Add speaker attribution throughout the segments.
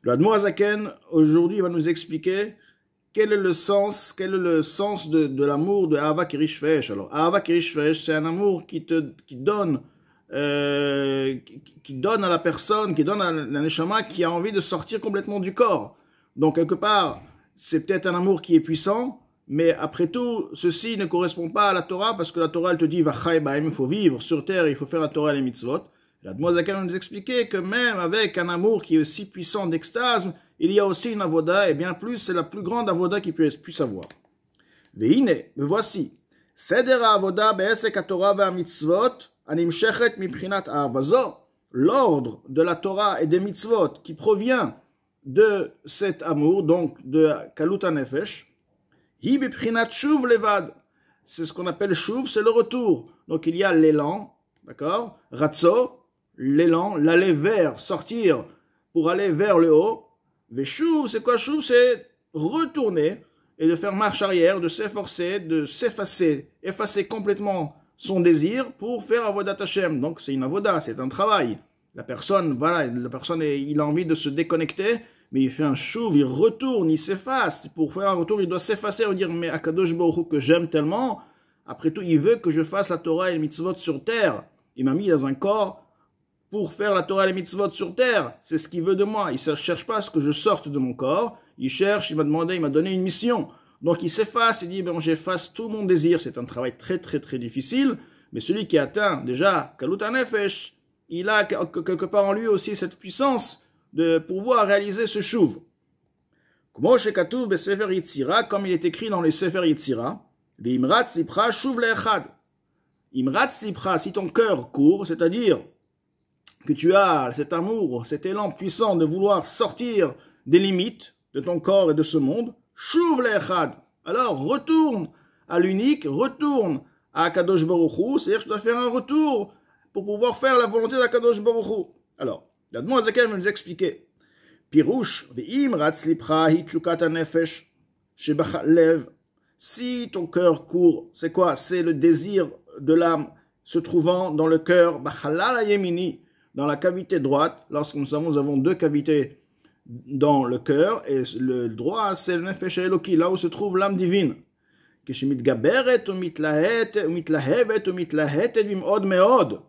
Speaker 1: Le Admor Hazaken, aujourd'hui, va nous expliquer quel est le sens de l'amour de Ahava Kerish Fesh. Alors, Ahava Kerish Fesh, c'est un amour qui donne à la personne, qui donne à la neshama qui a envie de sortir complètement du corps. Donc, quelque part, c'est peut-être un amour qui est puissant, mais après tout, ceci ne correspond pas à la Torah, parce que la Torah, elle te dit, Vachai Baim, il faut vivre sur terre, il faut faire la Torah et les mitzvot. L'Admor Hazaken va nous expliquer que même avec un amour qui est aussi puissant d'extase, il y a aussi une avoda, et bien plus, c'est la plus grande avoda qu'il puisse avoir. Veine, me voici. Seder avoda be'esek haTorah ve'amitzvot, animshechet mibchinat ha'avazo. L'ordre de la Torah et des mitzvot qui provient de cet amour, donc de Kalut HaNefesh, hi bibchinat shuv levad. C'est ce qu'on appelle shuv, c'est le retour. Donc il y a l'élan, d'accord? Ratzo, l'élan, l'aller vers, sortir pour aller vers le haut. Veshuv, c'est quoi shuv? C'est retourner et de faire marche arrière, de s'efforcer, de s'effacer, effacer complètement son désir pour faire avodat Hashem. Donc c'est une avoda, c'est un travail. La personne, il a envie de se déconnecter, mais il fait un shuv, il retourne, il s'efface. Pour faire un retour, il doit s'effacer et dire, mais Akadosh Baruch Hu que j'aime tellement, après tout, il veut que je fasse la Torah et les mitzvot sur terre. Il m'a mis dans un corps pour faire la Torah et les mitzvot sur terre. C'est ce qu'il veut de moi. Il ne cherche pas à ce que je sorte de mon corps. Il cherche, il m'a donné une mission. Donc il s'efface, il dit, ben, j'efface tout mon désir. C'est un travail très très très difficile. Mais celui qui atteint déjà Kalut HaNefesh, il a quelque part en lui aussi cette puissance de pouvoir réaliser ce shuv. Comme il est écrit dans les Sefer Yetzira, Imrat Sipra Shuv Le'echad. Imrat Sipra, si ton cœur court, c'est-à-dire que tu as cet amour, cet élan puissant de vouloir sortir des limites de ton corps et de ce monde, Shuv Le'echad. Alors retourne à l'unique, retourne à Kadosh Baruch Hu, c'est-à-dire que tu dois faire un retour pour pouvoir faire la volonté d'Akadosh Baruch Hu. Alors, l'Admor Hazaken va nous expliquer. Pirouche, ve'im ratz lipra hi tchukat hanefesh shebachalev. Si ton cœur court, c'est quoi? C'est le désir de l'âme se trouvant dans le cœur, bachalal hayemini, dans la cavité droite. Lorsque nous avons deux cavités dans le cœur, et le droit, c'est le nefesh eloki, là où se trouve l'âme divine. Keshimit gaberet ou mitlahevet ou mitlahetet bimod meod.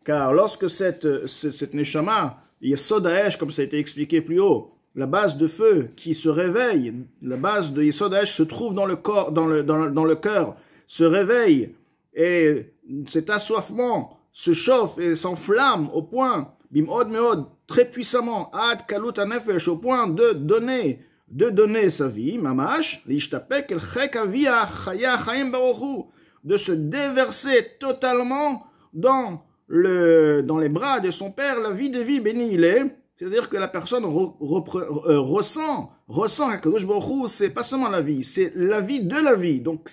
Speaker 1: Car lorsque cette neshama, Yesod Haesh, comme ça a été expliqué plus haut, la base de feu qui se réveille, la base de Yesod Haesh se trouve dans le corps, dans le cœur, se réveille, et cet assoiffement se chauffe et s'enflamme au point, bimod meod, très puissamment, ad kalut hanefesh, au point de donner sa vie, mamash, l'ishtapek el chek avia chaya chaim baruchu, de se déverser totalement dans les bras de son père, la vie de vie, béni il est. C'est-à-dire que la personne ressent qu'Akadosh Baruch Hu, c'est pas seulement la vie, c'est la vie de la vie. Donc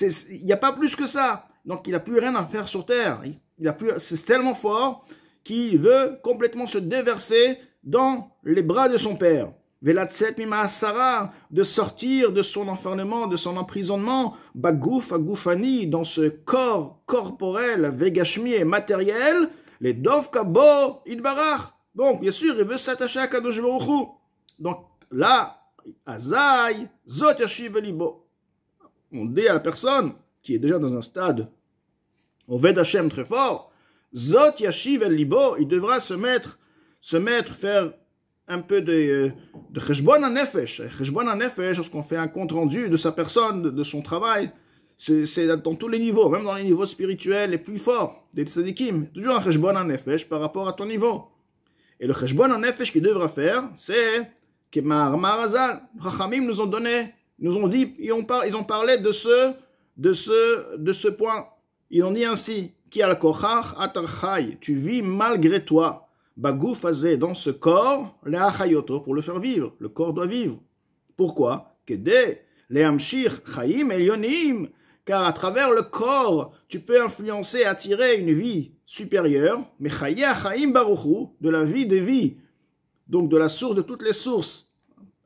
Speaker 1: il n'y a pas plus que ça. Donc il n'a plus rien à faire sur terre. C'est tellement fort qu'il veut complètement se déverser dans les bras de son père. Velatset mima asara, de sortir de son enfermement, de son emprisonnement, bagouf agoufani, dans ce corps corporel, vegashmi et matériel, les dovka bo idbarach. Donc, bien sûr, il veut s'attacher à Kadosh Baruch Hu. Donc, là, azai, zot yashiv libo. On dit à la personne qui est déjà dans un stade, au Ved Hashem très fort, zot yashiv libo, il devra se mettre, faire un peu de cheshbon hanefesh. Cheshbon hanefesh, lorsqu'on fait un compte rendu de sa personne, de son travail, c'est dans tous les niveaux, même dans les niveaux spirituels les plus forts, des tzadikim, toujours un cheshbon hanefesh par rapport à ton niveau. Et le cheshbon hanefesh qu'il devra faire, c'est que Maharazal, Chachamim nous ont dit, ils ont parlé de ce point. Ils ont dit ainsi, Ki al kochach atar chai, tu vis malgré toi. Bagouf azé, dans ce corps, le achayoto, pour le faire vivre. Le corps doit vivre. Pourquoi? Kede, le amshir chaim elyonim, car à travers le corps, tu peux influencer, attirer une vie supérieure, mais chaya chaim baruchu, de la vie des vies, donc de la source de toutes les sources.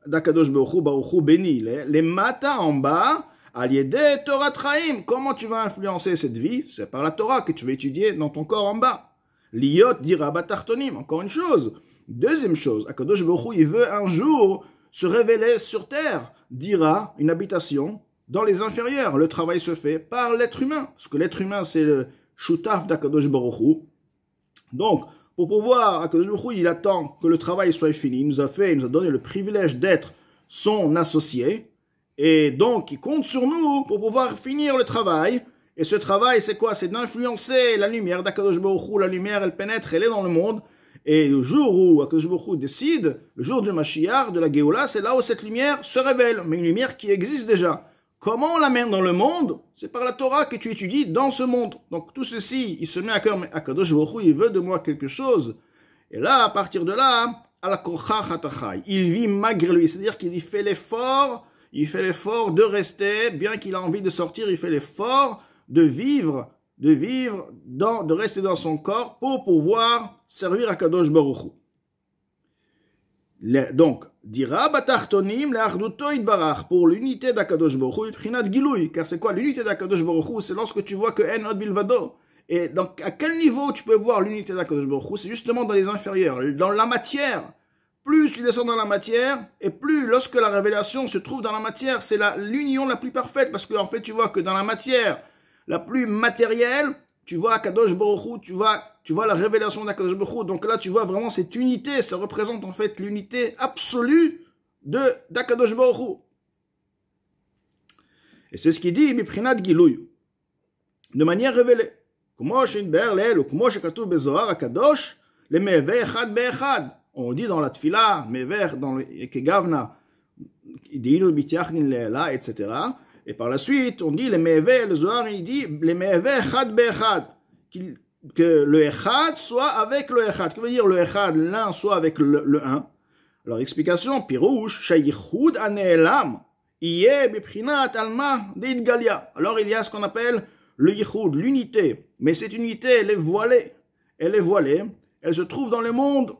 Speaker 1: D'Akadosh baruchu béni, les matas en bas, aliédé Torah traim. Comment tu vas influencer cette vie? C'est par la Torah que tu vas étudier dans ton corps en bas. Liot dira batartonim, encore une chose. Deuxième chose, Akadosh Baruch Hu, il veut un jour se révéler sur terre, dira une habitation dans les inférieurs. Le travail se fait par l'être humain, parce que l'être humain, c'est le shutaf d'Akadosh Baruch Hu. Donc, pour pouvoir, Akadosh Baruch Hu, il attend que le travail soit fini. Il nous a donné le privilège d'être son associé. Et donc, il compte sur nous pour pouvoir finir le travail. Et ce travail, c'est quoi? C'est d'influencer la lumière d'Akadosh Baruch Hu. La lumière, elle pénètre, elle est dans le monde. Et le jour où Akadosh Baruch Hu décide, le jour du Mashiach, de la Géoula, c'est là où cette lumière se révèle. Mais une lumière qui existe déjà. Comment on l'amène dans le monde? C'est par la Torah que tu étudies dans ce monde. Donc tout ceci, il se met à cœur, mais Akadosh Baruch Hu, il veut de moi quelque chose. Et là, à partir de là, il vit malgré lui. C'est-à-dire qu'il fait l'effort de rester, bien qu'il a envie de sortir, il fait l'effort de rester dans son corps pour pouvoir servir Akadosh Baruch Hu. Donc, dira batachtonim le'achduto itbarach, pour l'unité d'Akadosh Baruch Hu, prinat gilouy, car c'est quoi l'unité d'Akadosh Baruch Hu? C'est lorsque tu vois que en od bilvado. Et donc, à quel niveau tu peux voir l'unité d'Akadosh Baruch Hu? C'est justement dans les inférieurs, dans la matière. Plus tu descends dans la matière, et plus lorsque la révélation se trouve dans la matière, c'est l'union la plus parfaite, parce qu'en fait, tu vois que dans la matière la plus matérielle, tu vois Akadosh Baruch Hu, tu vois la révélation d'Akadosh Baruch Hu. Donc là, tu vois vraiment cette unité. Ça représente en fait l'unité absolue d'Akadosh Baruch Hu. Et c'est ce qu'il dit, Miprinat Gilouy, de manière révélée. On dit dans la Tfila, Mever, dans le Kegavna, etc. Et par la suite, on dit, le Me'eve, le Zohar, il dit, le Me'eve Echad Be'echad. Que le Echad soit avec le Echad. Que veut dire le Echad, l'un soit avec le un? Alors, explication, Pirouche, Shayichud Ane'elam, Iye Beprinat Alma Deidgalia. Alors, il y a ce qu'on appelle le Yichud, l'unité. Mais cette unité, elle est voilée. Elle se trouve dans le monde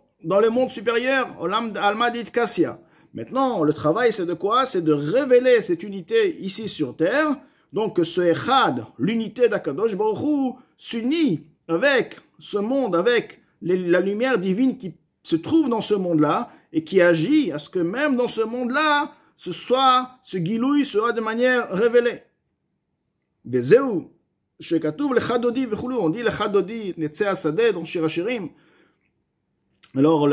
Speaker 1: supérieur, Olam Alma Deidkassia. Maintenant, le travail, c'est de quoi? C'est de révéler cette unité ici sur terre. Donc, que ce Echad, l'unité d'Akadosh Baruch Hu, s'unit avec ce monde, avec la lumière divine qui se trouve dans ce monde-là et qui agit à ce que même dans ce monde-là, ce Gilouy sera de manière révélée. Vezeu, shekatuv lechadodi vechulu, on dit lechadodi, netze asadeh, dans Shir Hashirim. Alors,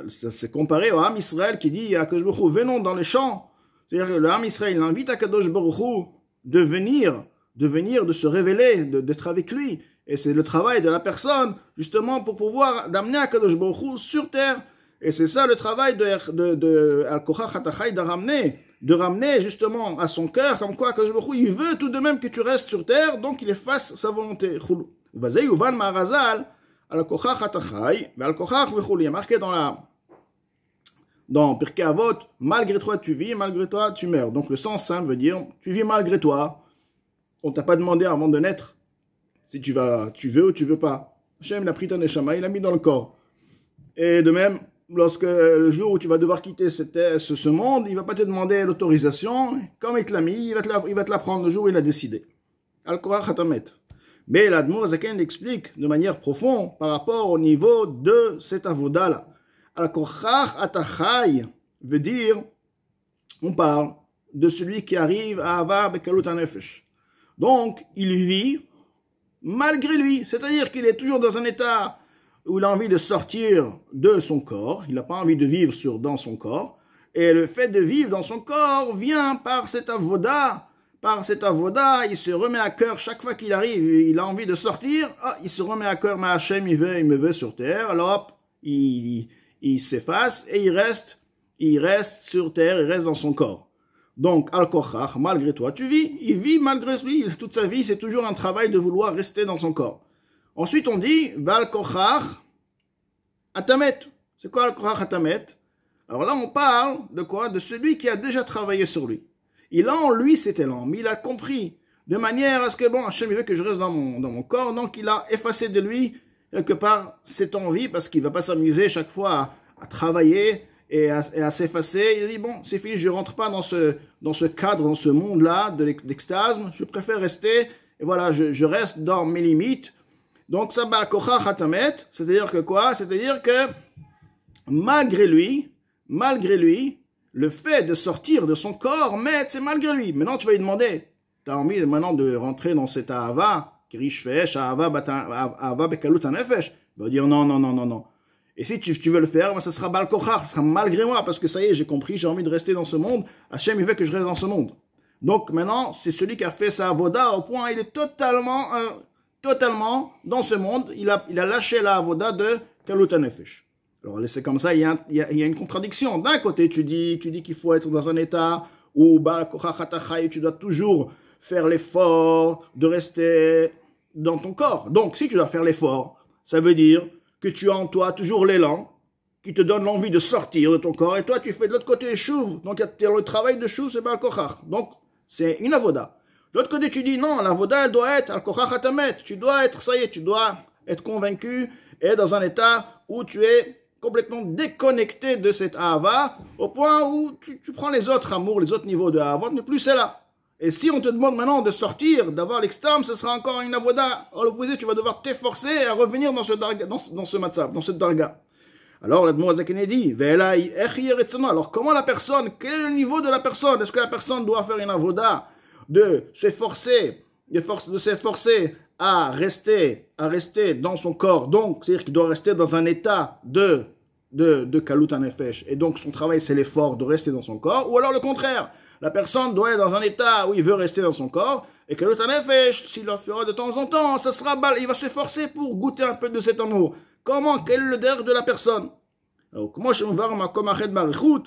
Speaker 1: c'est comparé au Ham Israël qui dit à Akadosh Baruch Hu, venons dans les champs. C'est-à-dire que le Ham Israël, il invite Akadosh Baruch Hu de venir, de se révéler, d'être avec lui. Et c'est le travail de la personne, justement, pour pouvoir d'amener Akadosh Baruch Hu sur terre. Et c'est ça le travail de Al-Kochach HaTachai, de ramener justement à son cœur, comme quoi Akadosh Baruch Hu, il veut tout de même que tu restes sur terre, donc il efface sa volonté. Vazei Uvan Maharazal, Al-Kochach HaTachai, Al-Kochach Vechuli, marqué dans Pirkei Avot, malgré toi tu vis, malgré toi tu meurs. Donc le sens simple veut dire, tu vis malgré toi. On t'a pas demandé avant de naître si tu veux ou tu veux pas. Hachem l'a pris ta neshama, il l'a mis dans le corps. Et de même, lorsque le jour où tu vas devoir quitter ce monde, il va pas te demander l'autorisation. Comme il te l'a mis, il va te la prendre le jour où il a décidé. Al-Korach Hatamet. Mais l'Admor Zaken explique de manière profonde par rapport au niveau de cette avoda-là. Al-Kochach Atachai veut dire, on parle de celui qui arrive à Ava Bekalut HaNefesh. Donc, il vit malgré lui, c'est-à-dire qu'il est toujours dans un état où il a envie de sortir de son corps, il n'a pas envie de vivre dans son corps, et le fait de vivre dans son corps vient par cette avoda. Par cet avoda, il se remet à cœur, chaque fois qu'il arrive, il a envie de sortir, il se remet à cœur, mais Hachem, il me veut sur terre, alors hop, il s'efface et il reste sur terre, il reste dans son corps. Donc, Al-Kochach, malgré toi, tu vis, il vit malgré lui, toute sa vie, c'est toujours un travail de vouloir rester dans son corps. Ensuite, on dit, Val-Kochach Atamet. C'est quoi Al-Kochach Atamet? Alors là, on parle de quoi? De celui qui a déjà travaillé sur lui. Il a en lui cet élan, mais il a compris, de manière à ce que, bon, Hachem, il veut que je reste dans mon corps, donc il a effacé de lui, quelque part, cette envie, parce qu'il ne va pas s'amuser chaque fois à travailler et à s'effacer. Il dit, bon, c'est fini, je ne rentre pas dans ce cadre, dans ce monde-là d'extase, je préfère rester, et voilà, je reste dans mes limites, Donc ça va kochach hatamet, c'est-à-dire que quoi? C'est-à-dire que malgré lui, le fait de sortir de son corps, mais c'est malgré lui. Maintenant tu vas lui demander, tu as envie maintenant de rentrer dans cet ahava, kirish fesh, ahava bekalut hanefesh. Il va dire non. Et si tu veux le faire, ben, ça sera bal kochach, ça sera malgré moi, parce que ça y est, j'ai compris, j'ai envie de rester dans ce monde. Hachem, il veut que je reste dans ce monde. Donc maintenant, c'est celui qui a fait sa avoda au point, il est totalement dans ce monde, il a lâché la avoda de kalut hanefesh. Alors c'est comme ça, il y a une contradiction. D'un côté, tu dis qu'il faut être dans un état où bal kochach hatachai, tu dois toujours faire l'effort de rester dans ton corps. Donc, si tu dois faire l'effort, ça veut dire que tu as en toi toujours l'élan qui te donne l'envie de sortir de ton corps, et toi, tu fais de l'autre côté le chouv. Donc, le travail de chouv, c'est pas al-kochach. Donc, c'est une avoda. De l'autre côté, tu dis non, l'avoda, elle doit être al-kochach hatamet. Tu dois être, ça y est, tu dois être convaincu et dans un état où tu es complètement déconnecté de cet ahava, au point où tu prends les autres amours, les autres niveaux de ahava, mais plus c'est là. Et si on te demande maintenant de sortir, d'avoir l'externe, ce sera encore une avoda. À l'opposé, tu vas devoir t'efforcer à revenir dans ce darga, dans ce matzav, dans cette darga. Alors, l'Admor HaZaken dit, alors comment la personne, quel est le niveau de la personne? Est-ce que la personne doit faire une avoda de s'efforcer à rester dans son corps? Donc, c'est-à-dire qu'il doit rester dans un état de kalut hanefesh. Et donc, son travail, c'est l'effort de rester dans son corps. Ou alors le contraire. La personne doit être dans un état où il veut rester dans son corps, et que l'autre hanefesh, s'il le fera de temps en temps, ça sera il va s'efforcer pour goûter un peu de cet amour. Comment? Quel est le der de la personne? Alors, comment je vais voir ma komachet barichut,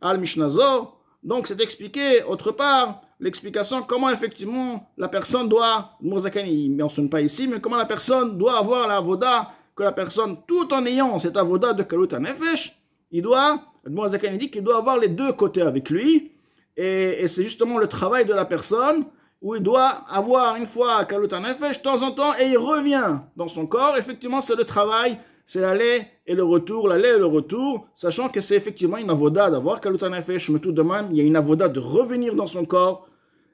Speaker 1: al mishnazo? Donc, c'est expliqué, autre part, l'explication, comment effectivement la personne doit, Mourzakan, il ne mentionne pas ici, mais comment la personne doit avoir la avoda, que la personne, tout en ayant cette avoda de kalut hanefesh, Mourzakan dit qu'il doit avoir les deux côtés avec lui. Et c'est justement le travail de la personne où il doit avoir une fois kalut hanefesh de temps en temps et il revient dans son corps. Effectivement, c'est le travail, c'est l'aller et le retour, sachant que c'est effectivement une avoda d'avoir kalut hanefesh, mais tout de même, il y a une avoda de revenir dans son corps.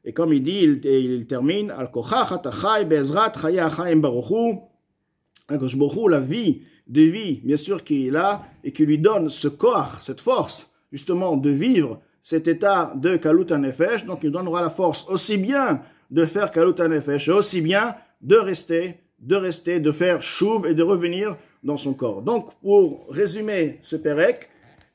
Speaker 1: Et comme il dit, il termine, al kochach hatachai be'ezrat chaya achaim baruchu, Akadosh Baruch Hu, la vie, bien sûr, qui est là et qui lui donne ce corps, cette force, justement, de vivre cet état de kalut hanefesh, donc il donnera la force aussi bien de faire kalut hanefesh, aussi bien de rester, de faire chouv et de revenir dans son corps. Donc, pour résumer ce perek,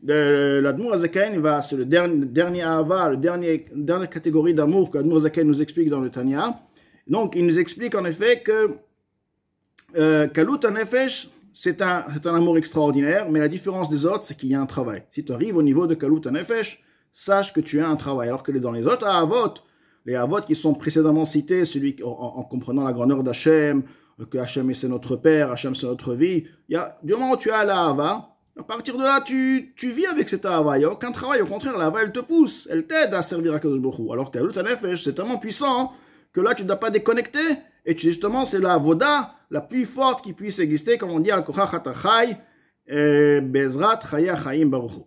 Speaker 1: l'Admor HaZaken, c'est le dernier ahava, dernière catégorie d'amour que l'Admor HaZaken nous explique dans le Tanya. Donc, il nous explique en effet que kalut hanefesh, c'est un amour extraordinaire, mais la différence des autres, c'est qu'il y a un travail. Si tu arrives au niveau de kalut hanefesh, sache que tu as un travail. Alors que dans les autres ahavot, les ahavot qui sont précédemment cités, en comprenant la grandeur d'Hachem, que Hachem c'est notre Père, Hachem c'est notre vie, du moment où tu as l'ahava, à partir de là, tu vis avec cette ahava. Il n'y a aucun travail. Au contraire, l'ahava, elle te pousse, elle t'aide à servir à Kadosh Baruch Hu. Alors que kalut hanefesh, c'est tellement puissant que là, tu ne dois pas déconnecter. Et justement, c'est la avoda la plus forte qui puisse exister, comme on dit, al kochach hatachai, bezrat chaya chaim baruch Hu.